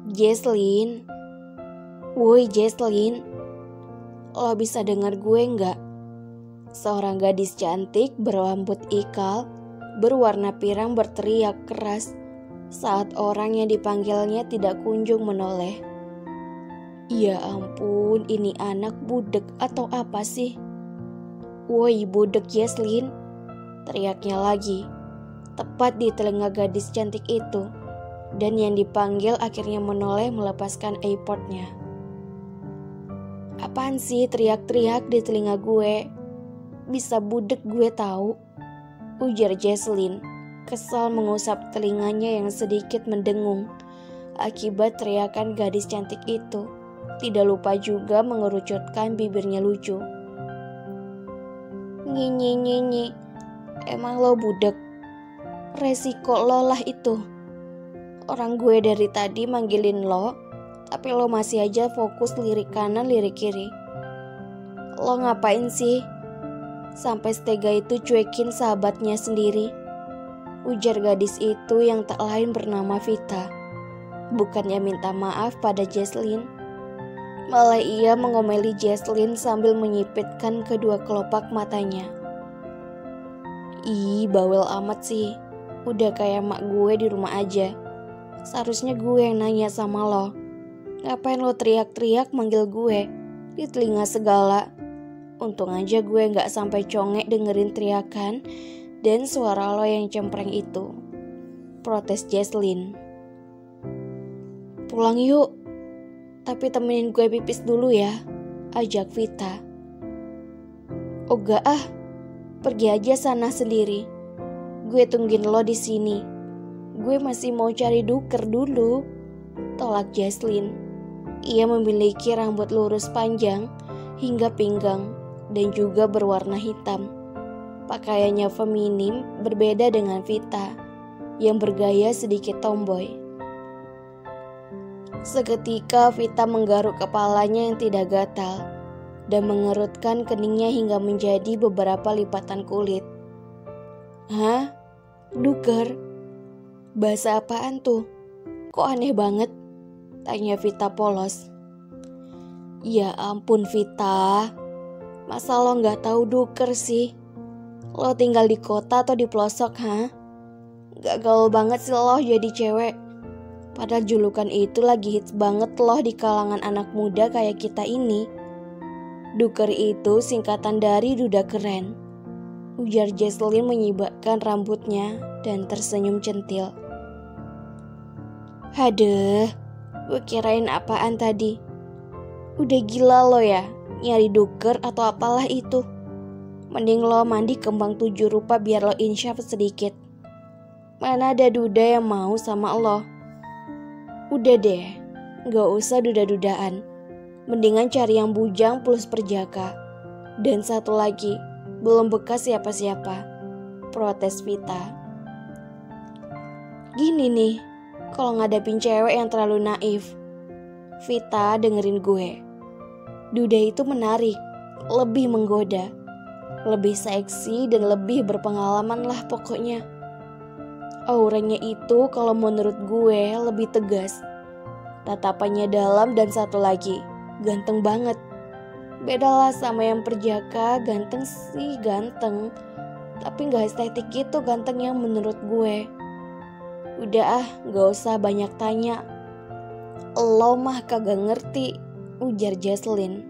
Jesslyn, woi Jesslyn, lo bisa dengar gue nggak? Seorang gadis cantik berambut ikal, berwarna pirang berteriak keras saat orang yang dipanggilnya tidak kunjung menoleh. Ya ampun, ini anak budek atau apa sih? Woi budek Jesslyn, teriaknya lagi, tepat di telinga gadis cantik itu. Dan yang dipanggil akhirnya menoleh melepaskan iPod-nya. Apaan sih teriak-teriak di telinga gue? Bisa budek gue tahu, ujar Jesslyn, kesal mengusap telinganya yang sedikit mendengung akibat teriakan gadis cantik itu. Tidak lupa juga mengerucutkan bibirnya lucu. Nyi, emang lo budek? Resiko lo lah itu. Orang gue dari tadi manggilin lo, tapi lo masih aja fokus lirik kanan lirik kiri. Lo ngapain sih? Sampai setega itu cuekin sahabatnya sendiri, ujar gadis itu yang tak lain bernama Vita. Bukannya minta maaf pada Jesslyn, malah ia mengomeli Jesslyn sambil menyipitkan kedua kelopak matanya. Ih, bawel amat sih. Udah kayak mak gue di rumah aja. Seharusnya gue yang nanya sama lo. Ngapain lo teriak-teriak manggil gue di telinga segala? Untung aja gue gak sampai congek dengerin teriakan dan suara lo yang cempreng itu, protes Jesslyn. Pulang yuk, tapi temenin gue pipis dulu ya, ajak Vita. Oh gak ah, pergi aja sana sendiri. Gue tungguin lo di sini. Gue masih mau cari duker dulu, tolak Jesslyn. Ia memiliki rambut lurus panjang hingga pinggang dan juga berwarna hitam. Pakaiannya feminim berbeda dengan Vita yang bergaya sedikit tomboy. Seketika Vita menggaruk kepalanya yang tidak gatal dan mengerutkan keningnya hingga menjadi beberapa lipatan kulit. Hah? Duker? Bahasa apaan tuh? Kok aneh banget? Tanya Vita polos. Ya ampun Vita, masa lo gak tahu duker sih? Lo tinggal di kota atau di pelosok, ha? Gak gaul banget sih lo jadi cewek. Padahal julukan itu lagi hits banget loh di kalangan anak muda kayak kita ini. Duker itu singkatan dari duda keren, ujar Jesslyn menyibakkan rambutnya dan tersenyum centil. Haduh, gue kirain apaan tadi. Udah gila lo ya, nyari duker atau apalah itu. Mending lo mandi kembang 7 rupa biar lo insyaf sedikit. Mana ada duda yang mau sama lo. Udah deh, gak usah duda-dudaan. Mendingan cari yang bujang plus perjaka. Dan satu lagi, belum bekas siapa-siapa, protes Vita. Gini nih, kalau ngadepin cewek yang terlalu naif. Vita, dengerin gue. Duda itu menarik, lebih menggoda, lebih seksi dan lebih berpengalaman lah pokoknya. Auranya itu kalau menurut gue lebih tegas. Tatapannya dalam dan satu lagi, ganteng banget. Bedalah sama yang perjaka, ganteng sih ganteng, tapi gak estetik gitu ganteng yang menurut gue. Udah ah, gak usah banyak tanya. Lo mah kagak ngerti, ujar Jesslyn.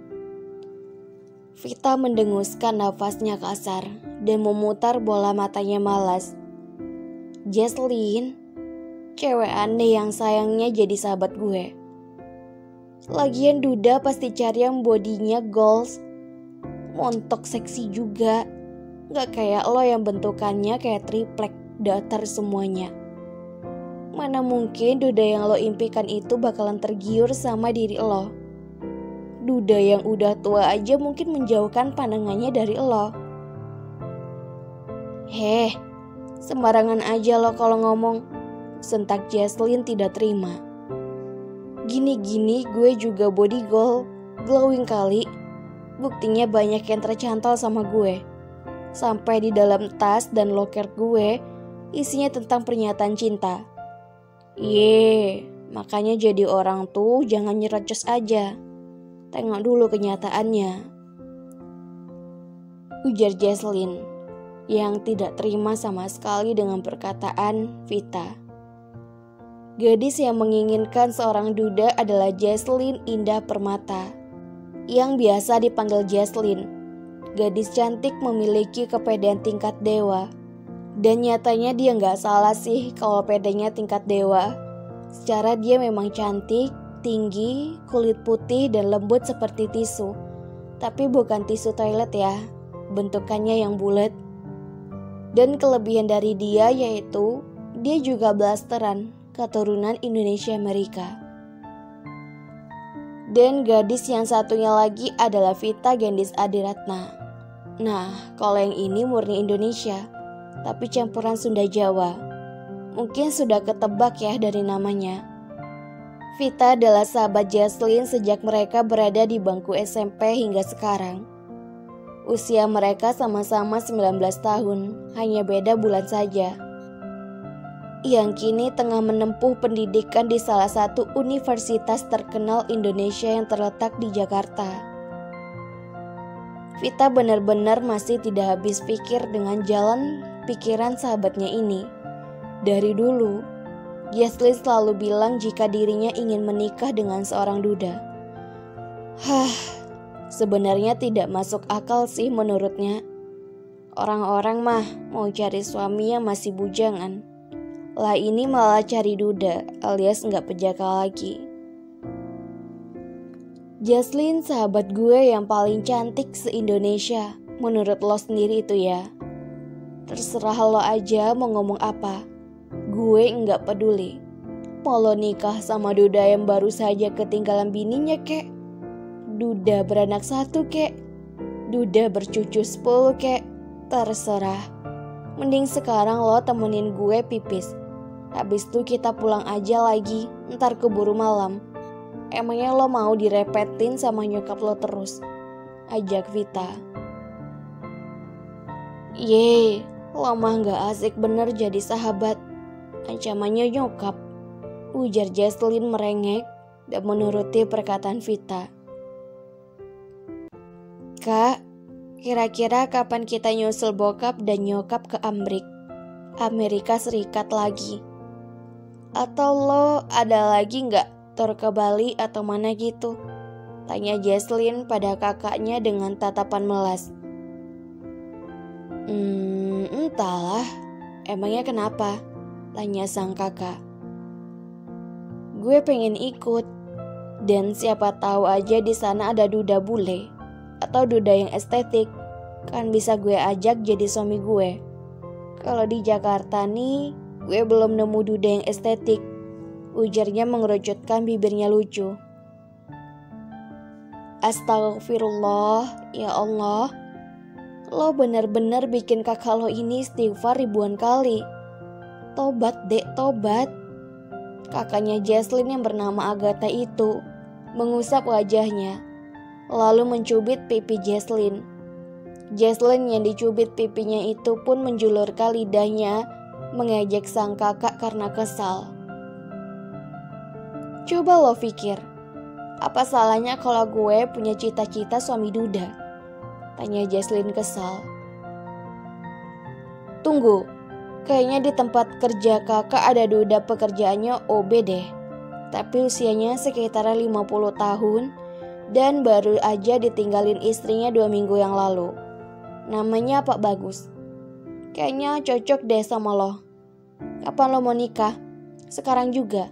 Vita mendenguskan nafasnya kasar dan memutar bola matanya malas. Jesslyn, cewek aneh yang sayangnya jadi sahabat gue. Lagian duda pasti cari yang bodinya goals, montok seksi juga. Gak kayak lo yang bentukannya kayak triplek, datar semuanya. Mana mungkin duda yang lo impikan itu bakalan tergiur sama diri lo. Duda yang udah tua aja mungkin menjauhkan pandangannya dari lo. Heh, sembarangan aja lo kalau ngomong, sentak Jesslyn tidak terima. Gini-gini gue juga body goal, glowing kali. Buktinya banyak yang tercantol sama gue. Sampai di dalam tas dan loker gue isinya tentang pernyataan cinta. Makanya jadi orang tuh jangan nyerocos aja. Tengok dulu kenyataannya. Ujar Jesslyn yang tidak terima sama sekali dengan perkataan Vita. Gadis yang menginginkan seorang duda adalah Jesslyn Indah Permata, yang biasa dipanggil Jesslyn. Gadis cantik memiliki kepedean tingkat dewa. Dan nyatanya dia gak salah sih kalau pedenya tingkat dewa. Secara dia memang cantik, tinggi, kulit putih dan lembut seperti tisu. Tapi bukan tisu toilet ya, bentukannya yang bulat. Dan kelebihan dari dia yaitu dia juga blasteran, keturunan Indonesia Amerika. Dan gadis yang satunya lagi adalah Vita Gendis Adiratna. Nah, kalau yang ini murni Indonesia, tapi campuran Sunda Jawa. Mungkin sudah ketebak ya dari namanya. Vita adalah sahabat Jesslyn sejak mereka berada di bangku SMP hingga sekarang. Usia mereka sama-sama 19 tahun, hanya beda bulan saja. Yang kini tengah menempuh pendidikan di salah satu universitas terkenal Indonesia yang terletak di Jakarta. Vita benar-benar masih tidak habis pikir dengan jalan pikiran sahabatnya ini. Dari dulu, Jesslyn selalu bilang jika dirinya ingin menikah dengan seorang duda. Sebenarnya tidak masuk akal sih menurutnya. Orang-orang mah mau cari suami yang masih bujangan. Lah ini malah cari duda alias nggak pejaka lagi. Jesslyn sahabat gue yang paling cantik se-Indonesia. Menurut lo sendiri itu ya. Terserah lo aja mau ngomong apa. Gue nggak peduli. Mau lo nikah sama duda yang baru saja ketinggalan bininya kek, duda beranak 1 kek, duda bercucu 10 kek, terserah. Mending sekarang lo temenin gue pipis. Habis itu kita pulang aja lagi, ntar keburu malam. Emangnya lo mau direpetin sama nyokap lo terus? Ajak Vita. Yeay, lo mah gak asik bener jadi sahabat. Ancamannya nyokap, ujar Jesslyn merengek dan menuruti perkataan Vita. Kak, kira-kira kapan kita nyusul bokap dan nyokap ke Amerika Serikat lagi? Atau lo ada lagi gak tur ke Bali atau mana gitu? Tanya Jesslyn pada kakaknya dengan tatapan melas. Entahlah, emangnya kenapa? Tanya sang kakak. Gue pengen ikut, dan siapa tahu aja di sana ada duda bule atau duda yang estetik, kan bisa gue ajak jadi suami gue. Kalau di Jakarta nih, gue belum nemu duda yang estetik, ujarnya mengerucutkan bibirnya lucu. Astagfirullah, ya Allah. Lo benar-benar bikin kakak lo ini istighfar ribuan kali. Tobat dek, tobat. Kakaknya Jesslyn yang bernama Agatha itu mengusap wajahnya, lalu mencubit pipi Jesslyn. Jesslyn yang dicubit pipinya itu pun menjulurkan lidahnya mengejek sang kakak karena kesal. Coba lo pikir, apa salahnya kalau gue punya cita-cita suami duda? Tanya Jesslyn kesal. Tunggu, kayaknya di tempat kerja kakak ada duda pekerjaannya OB deh. Tapi usianya sekitar 50 tahun dan baru aja ditinggalin istrinya 2 minggu yang lalu. Namanya Pak Bagus. Kayaknya cocok deh sama lo. Kapan lo mau nikah? Sekarang juga.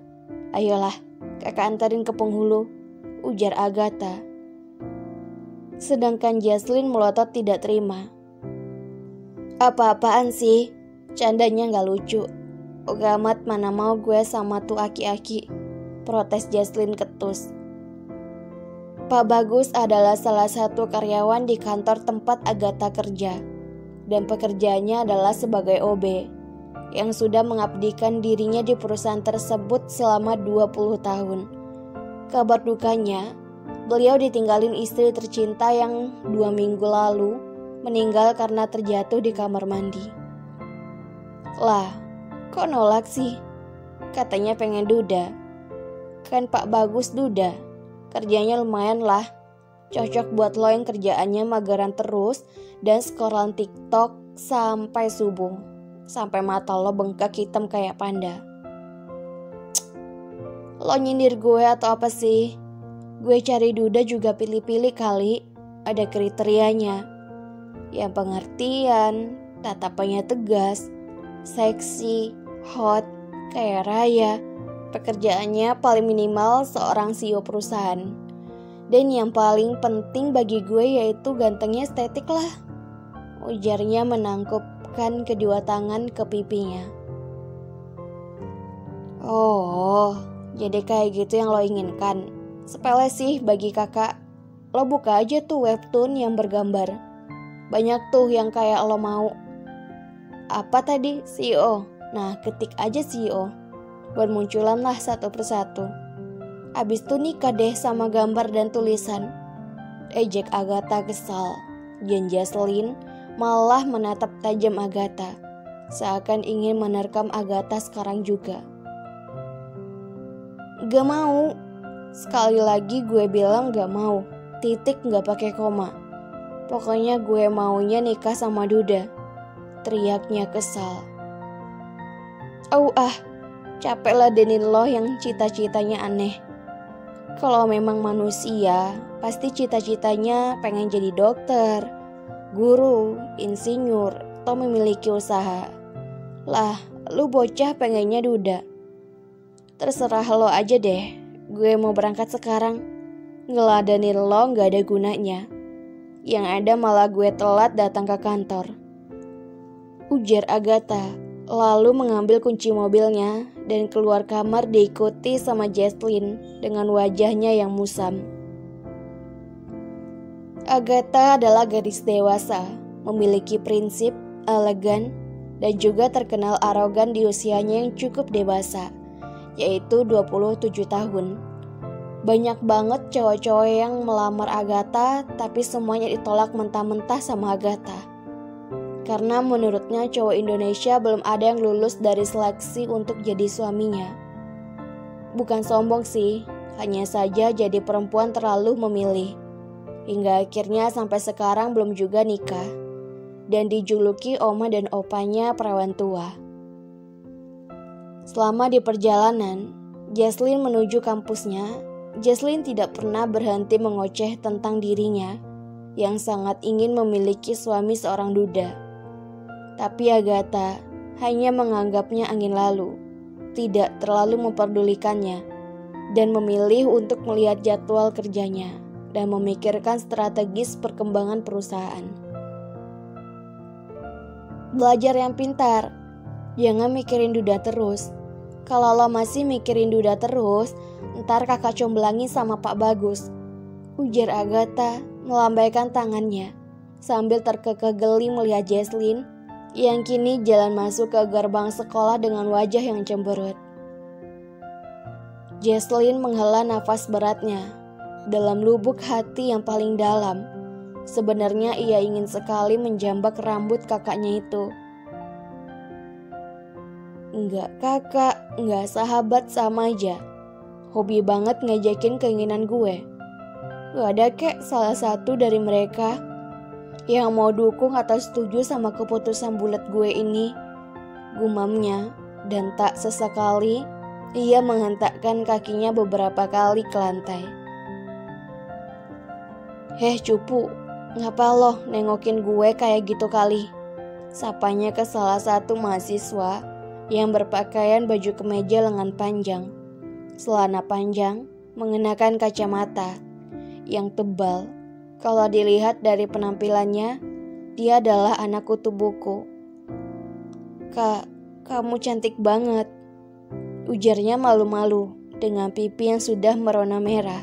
Ayolah, kakak antarin ke penghulu, ujar Agatha. Sedangkan Jesslyn melotot tidak terima. Apa-apaan sih? Candanya gak lucu. Ogamat mana mau gue sama tuh aki-aki, protes Jesslyn ketus. Pak Bagus adalah salah satu karyawan di kantor tempat Agatha kerja. Dan pekerjaannya adalah sebagai OB yang sudah mengabdikan dirinya di perusahaan tersebut selama 20 tahun. Kabar dukanya, beliau ditinggalin istri tercinta yang 2 minggu lalu meninggal karena terjatuh di kamar mandi. Lah, kok nolak sih? Katanya pengen duda. Kan Pak Bagus duda, kerjanya lumayan lah. Cocok buat lo yang kerjaannya mageran terus dan scrollan TikTok sampai subuh. Sampai mata lo bengkak hitam kayak panda. Lo nyindir gue atau apa sih? Gue cari duda juga pilih-pilih kali. Ada kriterianya. Yang pengertian, tatapannya tegas, seksi, hot, kayak raya. Pekerjaannya paling minimal seorang CEO perusahaan. Dan yang paling penting bagi gue yaitu gantengnya estetik lah. Ujarnya menangkupkan kedua tangan ke pipinya. Oh, jadi kayak gitu yang lo inginkan. Sepele sih bagi kakak. Lo buka aja tuh webtoon yang bergambar. Banyak tuh yang kayak lo mau. Apa tadi? CEO. Nah, ketik aja CEO. Bermunculanlah satu persatu. Abis itu nikah deh sama gambar dan tulisan. Ejek Agatha kesal. Dan Jesslyn malah menatap tajam Agatha. Seakan ingin menerkam Agatha sekarang juga. Gak mau. Sekali lagi gue bilang gak mau. Titik gak pakai koma. Pokoknya gue maunya nikah sama Duda. Teriaknya kesal. Capek ladenin lo yang cita-citanya aneh. Kalau memang manusia, pasti cita-citanya pengen jadi dokter, guru, insinyur, atau memiliki usaha. Lah, lu bocah pengennya Duda. Terserah lo aja deh, gue mau berangkat sekarang. Ngeladenin lo gak ada gunanya. Yang ada malah gue telat datang ke kantor. Ujar Agatha, lalu mengambil kunci mobilnya dan keluar kamar diikuti sama Jesslyn dengan wajahnya yang musam. Agatha adalah gadis dewasa, memiliki prinsip, elegan, dan juga terkenal arogan di usianya yang cukup dewasa, yaitu 27 tahun. Banyak banget cowok-cowok yang melamar Agatha, tapi semuanya ditolak mentah-mentah sama Agatha. Karena menurutnya cowok Indonesia belum ada yang lulus dari seleksi untuk jadi suaminya. Bukan sombong sih, hanya saja jadi perempuan terlalu memilih. Hingga akhirnya sampai sekarang belum juga nikah. Dan dijuluki oma dan opanya perawan tua. Selama di perjalanan, Jesslyn menuju kampusnya, Jesslyn tidak pernah berhenti mengoceh tentang dirinya yang sangat ingin memiliki suami seorang duda. Tapi Agatha hanya menganggapnya angin lalu, tidak terlalu memperdulikannya, dan memilih untuk melihat jadwal kerjanya dan memikirkan strategis perkembangan perusahaan. Belajar yang pintar, jangan mikirin duda terus. Kalau lo masih mikirin duda terus, ntar kakak comblangin sama Pak Bagus. Ujar Agatha melambaikan tangannya sambil terkekeh geli melihat Jesslyn yang kini jalan masuk ke gerbang sekolah dengan wajah yang cemberut. Jesslyn menghela nafas beratnya dalam lubuk hati yang paling dalam. Sebenarnya ia ingin sekali menjambak rambut kakaknya itu. Enggak kakak, enggak sahabat, sama aja. Hobi banget ngajakin keinginan gue. Gak ada kek salah satu dari mereka yang mau dukung atau setuju sama keputusan bulat gue ini, gumamnya, dan tak sesekali ia menghentakkan kakinya beberapa kali ke lantai. Heh cupu, ngapa lo nengokin gue kayak gitu kali? Sapanya ke salah satu mahasiswa yang berpakaian baju kemeja lengan panjang, celana panjang, mengenakan kacamata yang tebal. Kalau dilihat dari penampilannya, dia adalah anak kutu buku. Kak, kamu cantik banget, ujarnya malu-malu dengan pipi yang sudah merona merah,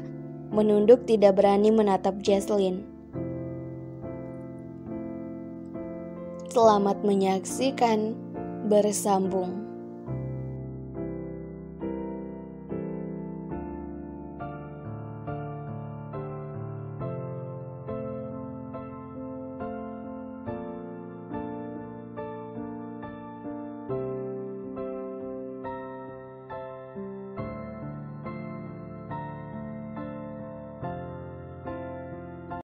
menunduk tidak berani menatap Jesslyn. Selamat menyaksikan bersambung.